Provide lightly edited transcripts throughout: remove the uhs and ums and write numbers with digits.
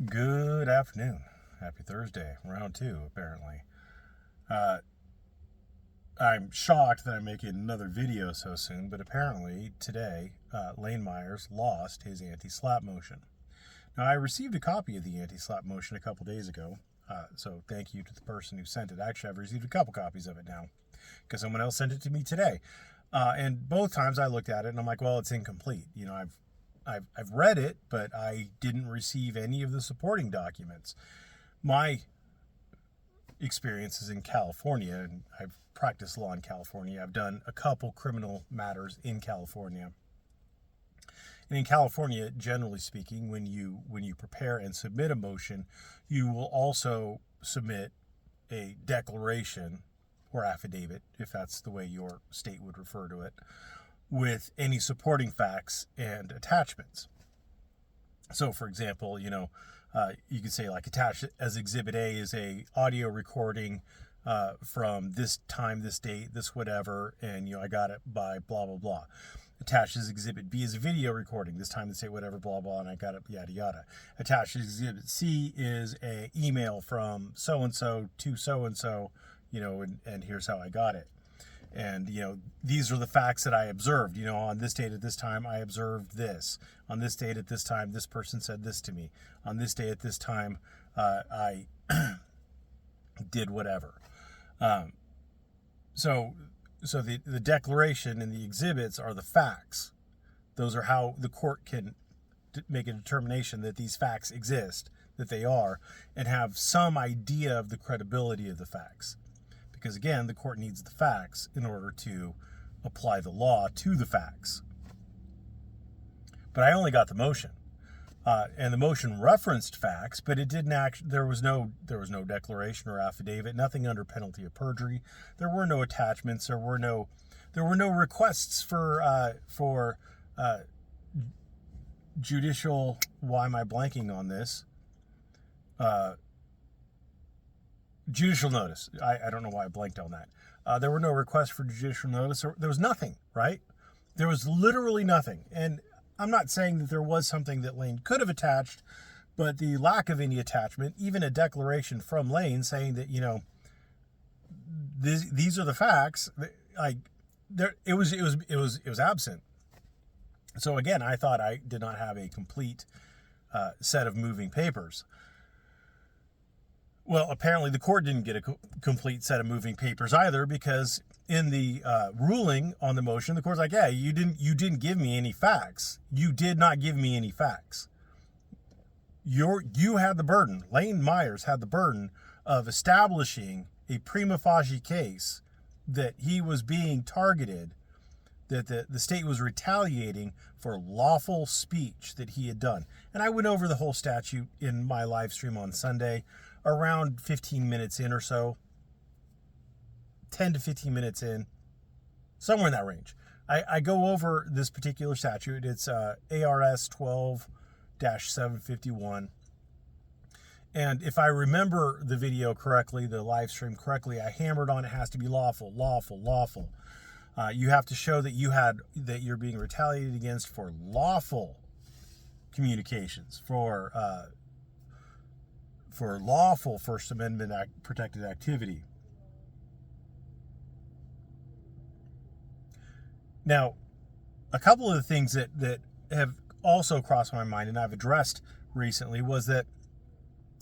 Good afternoon. Happy Thursday. Round two, apparently. Uh, I'm shocked that I'm making another video so soon, but apparently today, Lane Myers lost his anti-slap motion. Now, I received a copy of the anti-slap motion a couple days ago, so thank you to the person who sent it. Actually, I've received a couple copies of it now, because someone else sent it to me today. And both times I looked at it and I'm like, well, it's incomplete. I've read it, but I didn't receive any of the supporting documents. My experience is in California, and I've practiced law in California. I've done a couple criminal matters in California. And in California, generally speaking, when you prepare and submit a motion, you will also submit a declaration or affidavit, if that's the way your state would refer to it, with any supporting facts and attachments. So, for example, you could say like attached as Exhibit A is a audio recording from this time, this date, this whatever, and I got it by blah blah blah. Attached as Exhibit B is a video recording, this time, this date, whatever, blah blah, and I got it, yada yada. Attached as Exhibit C is a email from so and so to so and so, and here's how I got it. And, these are the facts that I observed. On this date at this time, I observed this. On this date at this time, this person said this to me. On this day at this time, I did whatever. So the declaration and the exhibits are the facts. Those are how the court can make a determination that these facts exist, that they are, and have some idea of the credibility of the facts. Because again, the court needs the facts in order to apply the law to the facts. But I only got the motion, and the motion referenced facts, but it didn't there was no declaration or affidavit, nothing under penalty of perjury. There were no attachments. There were no requests for judicial. Why am I blanking on this? Judicial notice. I don't know why I blanked on that. There were no requests for judicial notice. There was nothing, right? There was literally nothing. And I'm not saying that there was something that Lane could have attached, but the lack of any attachment, even a declaration from Lane saying that, these are the facts, it was absent. So again, I thought I did not have a complete set of moving papers. Well, apparently the court didn't get a complete set of moving papers either, because in the ruling on the motion, the court's like, yeah, you didn't give me any facts. You did not give me any facts. You had the burden. Lane Myers had the burden of establishing a prima facie case that he was being targeted, that the state was retaliating for lawful speech that he had done. And I went over the whole statute in my live stream on Sunday, around 15 minutes in or so, 10 to 15 minutes in, somewhere in that range. I go over this particular statute. It's ARS 12-751. And if I remember the video correctly, the live stream correctly, I hammered on it has to be lawful, lawful, lawful. You have to show that you're being retaliated against for lawful communications, for lawful First Amendment protected activity. Now, a couple of the things that have also crossed my mind and I've addressed recently was that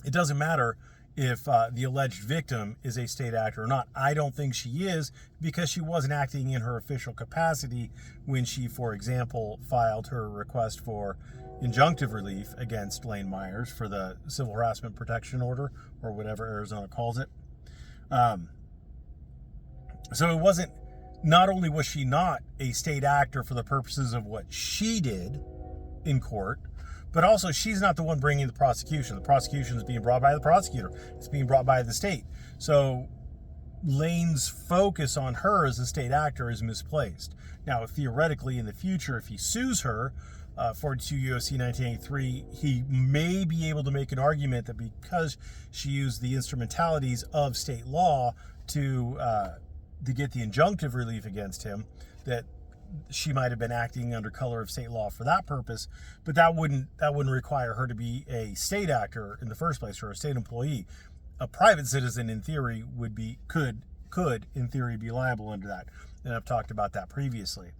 it doesn't matter if the alleged victim is a state actor or not. I don't think she is, because she wasn't acting in her official capacity when she, for example, filed her request for injunctive relief against Lane Myers for the civil harassment protection order, or whatever Arizona calls it. So it wasn't, not only was she not a state actor for the purposes of what she did in court, but also she's not the one bringing the prosecution. The prosecution is being brought by the prosecutor. It's being brought by the state. So Lane's focus on her as a state actor is misplaced. Now, theoretically, in the future, if he sues her, 42 U.S.C. 1983, he may be able to make an argument that because she used the instrumentalities of state law to get the injunctive relief against him, that she might have been acting under color of state law for that purpose, but that wouldn't require her to be a state actor in the first place, or a state employee. A private citizen, in theory, could in theory be liable under that, and I've talked about that previously.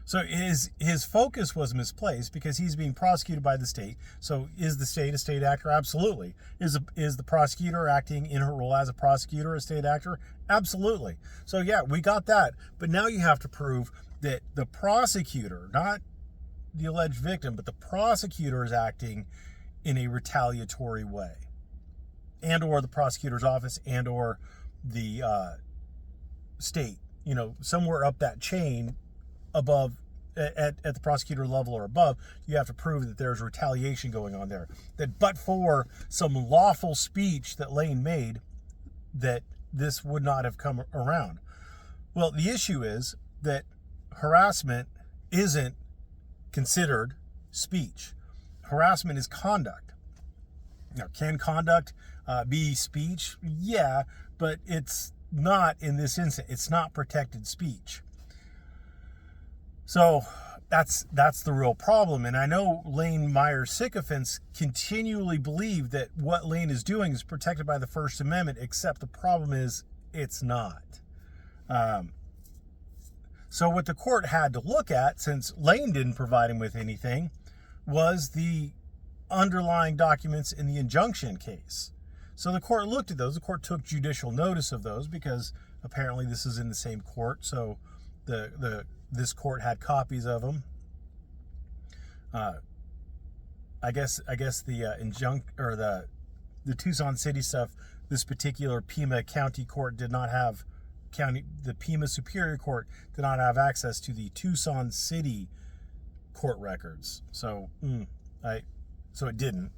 So his focus was misplaced because he's being prosecuted by the state. So is the state a state actor? Absolutely. Is the prosecutor acting in her role as a prosecutor a state actor? Absolutely. So yeah, we got that. But now you have to prove that the prosecutor, not the alleged victim, but the prosecutor is acting in a retaliatory way, and or the prosecutor's office, and or the state, somewhere up that chain above, at the prosecutor level or above, you have to prove that there's retaliation going on there. That but for some lawful speech that Lane made, that this would not have come around. Well, the issue is that harassment isn't considered speech. Harassment is conduct. Now, can conduct be speech? Yeah, but it's not in this instance. It's not protected speech. So that's the real problem. And I know Lane Meyer's sycophants continually believe that what Lane is doing is protected by the First Amendment, except the problem is it's not. So what the court had to look at, since Lane didn't provide him with anything, was the underlying documents in the injunction case. So the court looked at those. The court took judicial notice of those because apparently this is in the same court. So this court had copies of them. I guess the the Tucson City stuff, this particular Pima County Court did not have the Pima Superior Court did not have access to the Tucson City court records. So it didn't.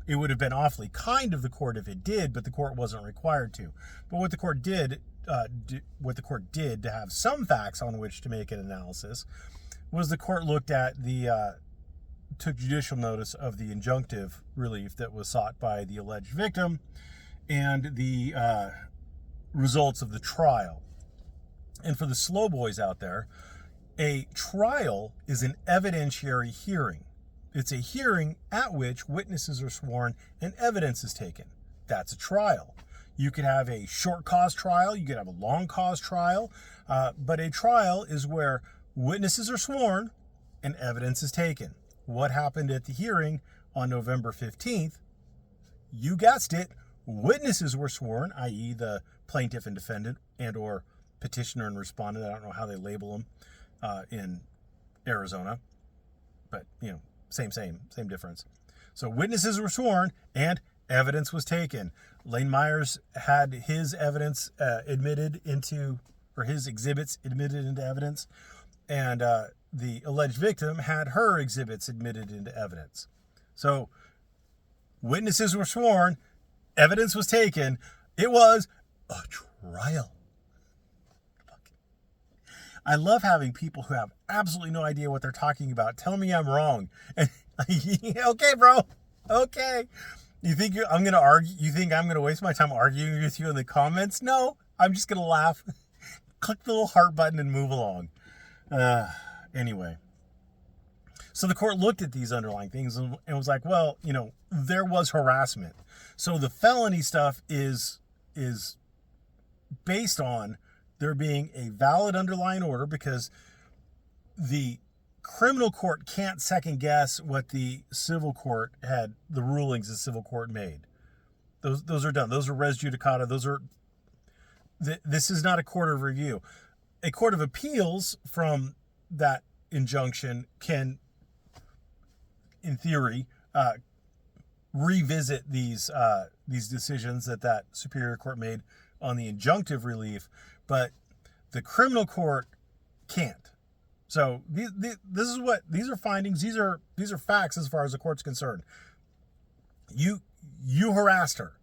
It would have been awfully kind of the court if it did, but the court wasn't required to. But what the court did to have some facts on which to make an analysis was the court looked at took judicial notice of the injunctive relief that was sought by the alleged victim and the results of the trial. And for the slow boys out there, a trial is an evidentiary hearing. It's a hearing at which witnesses are sworn and evidence is taken. That's a trial. You could have a short cause trial, you could have a long cause trial, but a trial is where witnesses are sworn and evidence is taken. What happened at the hearing on November 15th? You guessed it, witnesses were sworn, i.e. the plaintiff and defendant and or petitioner and respondent. I don't know how they label them in Arizona, but same difference. So witnesses were sworn and evidence was taken. Lane Myers had his evidence his exhibits admitted into evidence, and the alleged victim had her exhibits admitted into evidence. So witnesses were sworn, evidence was taken. It was a trial. I love having people who have absolutely no idea what they're talking about tell me I'm wrong. And okay, bro. Okay. You think I'm going to argue? You think I'm going to waste my time arguing with you in the comments? No, I'm just going to laugh. Click the little heart button and move along. Anyway. So the court looked at these underlying things and was like, well, there was harassment. So the felony stuff is based on there being a valid underlying order, because the criminal court can't second guess what the civil court had, the rulings the civil court made. Those are done. Those are res judicata. This is not a court of review. A court of appeals from that injunction can, in theory, revisit these decisions that superior court made on the injunctive relief, but the criminal court can't. So these are findings. These are facts as far as the court's concerned. You harassed her,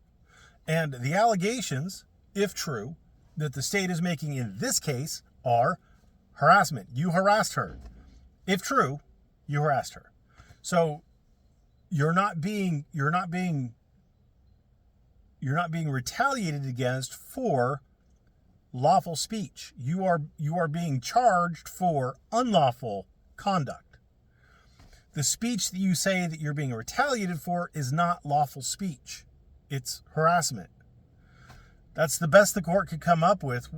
and the allegations, if true, that the state is making in this case are harassment. You harassed her. If true, you harassed her. So you're not being retaliated against for lawful speech. You are being charged for unlawful conduct. The speech that you say that you're being retaliated for is not lawful speech. It's harassment. That's the best the court could come up with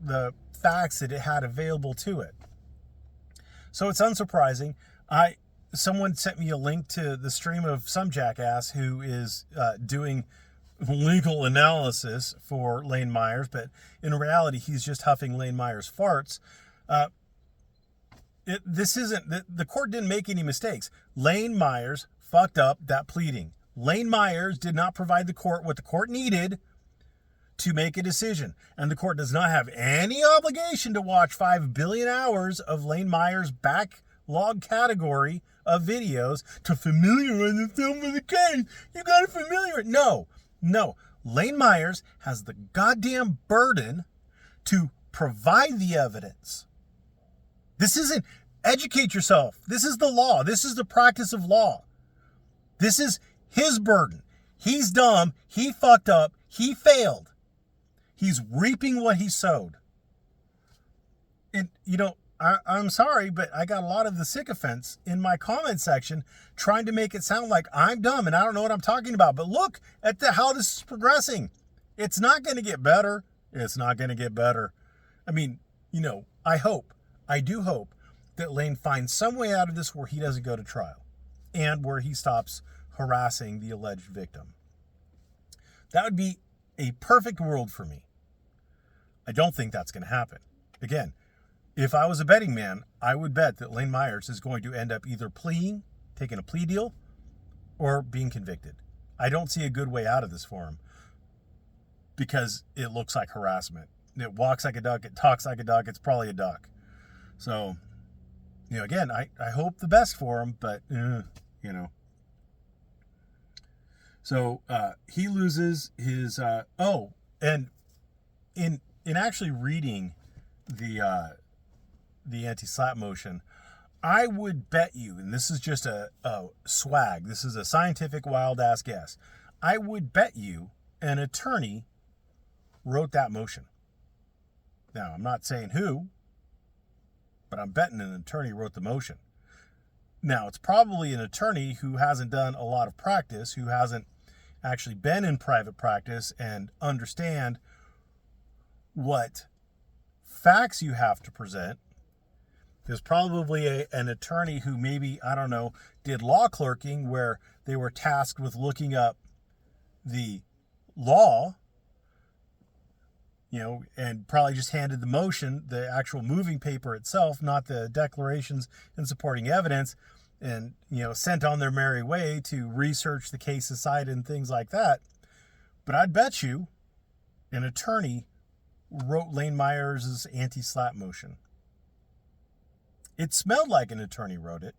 the facts that it had available to it. So it's unsurprising. Someone sent me a link to the stream of some jackass who is doing legal analysis for Lane Myers, but in reality, he's just huffing Lane Myers' farts. The court didn't make any mistakes. Lane Myers fucked up that pleading. Lane Myers did not provide the court what the court needed to make a decision. And the court does not have any obligation to watch 5 billion hours of Lane Myers' backlog category of videos to familiarize themselves with the case. You got to familiarize. No. Lane Myers has the goddamn burden to provide the evidence. This isn't educate yourself. This is the law. This is the practice of law. This is his burden. He's dumb. He fucked up. He failed. He's reaping what he sowed. And, I'm sorry, but I got a lot of the sycophants in my comment section trying to make it sound like I'm dumb and I don't know what I'm talking about. But look at how this is progressing. It's not going to get better. It's not going to get better. I mean, I do hope that Lane finds some way out of this where he doesn't go to trial and where he stops harassing the alleged victim. That would be a perfect world for me. I don't think that's going to happen. Again, if I was a betting man, I would bet that Lane Myers is going to end up either taking a plea deal, or being convicted. I don't see a good way out of this for him because it looks like harassment. It walks like a duck. It talks like a duck. It's probably a duck. So, again, I hope the best for him, but, So he loses his, and in actually reading the anti-slap motion, I would bet you, and this is just a swag, this is a scientific wild-ass guess, I would bet you an attorney wrote that motion. Now, I'm not saying who, but I'm betting an attorney wrote the motion. Now, it's probably an attorney who hasn't done a lot of practice, who hasn't actually been in private practice and understand what facts you have to present. There's probably an attorney who maybe, did law clerking where they were tasked with looking up the law, and probably just handed the motion, the actual moving paper itself, not the declarations and supporting evidence, and, sent on their merry way to research the case aside and things like that. But I'd bet you an attorney wrote Lane Myers' anti-slap motion. It smelled like an attorney wrote it.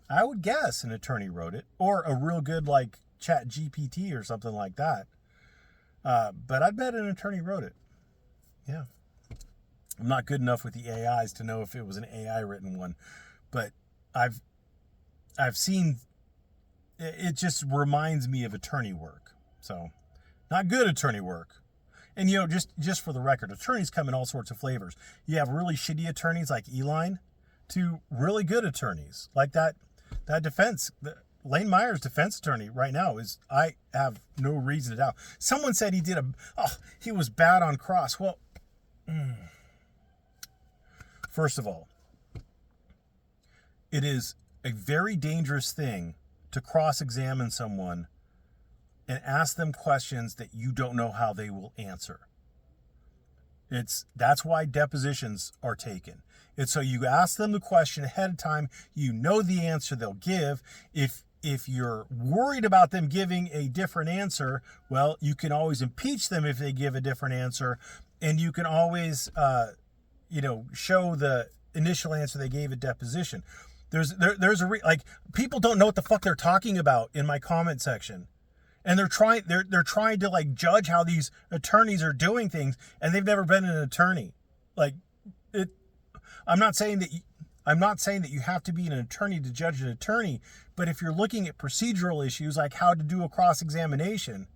I would guess an attorney wrote it, or a real good like Chat GPT or something like that. But I'd bet an attorney wrote it. Yeah. I'm not good enough with the AIs to know if it was an AI written one, but I've seen, it just reminds me of attorney work. So not good attorney work. And, just for the record, attorneys come in all sorts of flavors. You have really shitty attorneys like Eline to really good attorneys like that defense. Lane Myers' defense attorney right now I have no reason to doubt. Someone said he was bad on cross. Well, first of all, it is a very dangerous thing to cross-examine someone and ask them questions that you don't know how they will answer. That's why depositions are taken. It's so you ask them the question ahead of time, you know the answer they'll give. If you're worried about them giving a different answer, well, you can always impeach them if they give a different answer, and you can always show the initial answer they gave at deposition. People don't know what the fuck they're talking about in my comment section. And they're trying to like judge how these attorneys are doing things, and they've never been an attorney. I'm not saying that you have to be an attorney to judge an attorney, but if you're looking at procedural issues like how to do a cross-examination,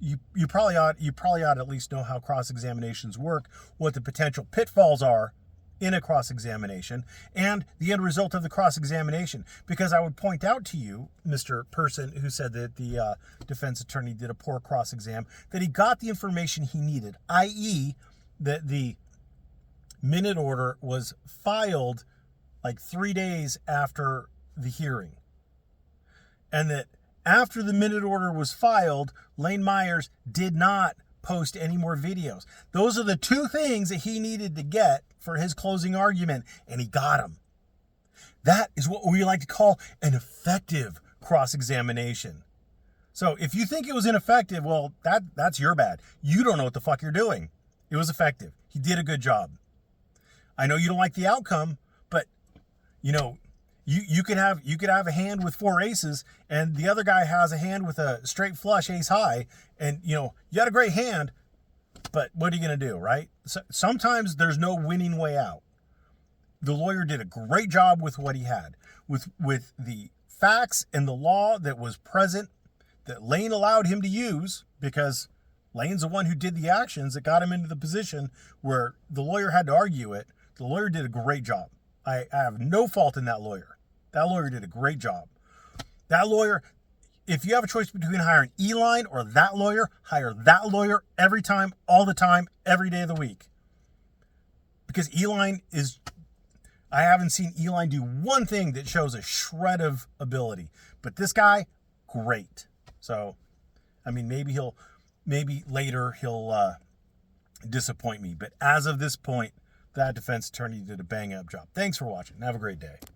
you probably ought to at least know how cross-examinations work, what the potential pitfalls are in a cross-examination, and the end result of the cross-examination. Because I would point out to you, Mr. Person, who said that the defense attorney did a poor cross-exam, that he got the information he needed, i.e. that the minute order was filed like 3 days after the hearing. And that after the minute order was filed, Lane Myers did not post any more videos. Those are the two things that he needed to get for his closing argument, and he got them. That is what we like to call an effective cross-examination. So if you think it was ineffective, well, that's your bad. You don't know what the fuck you're doing. It was effective. He did a good job. I know you don't like the outcome, but you know, you could have a hand with 4 aces, and the other guy has a hand with a straight flush ace high, and you know, you had a great hand, but what are you going to do, right? So, sometimes there's no winning way out. The lawyer did a great job with what he had, with the facts and the law that was present, that Lane allowed him to use, because Lane's the one who did the actions that got him into the position where the lawyer had to argue it. The lawyer did a great job. I have no fault in that lawyer. That lawyer did a great job. That lawyer, if you have a choice between hiring Eline or that lawyer, hire that lawyer every time, all the time, every day of the week. Because Eline is, I haven't seen Eline do one thing that shows a shred of ability. But this guy, great. So, I mean, maybe later he'll disappoint me. But as of this point, that defense attorney did a bang-up job. Thanks for watching. Have a great day.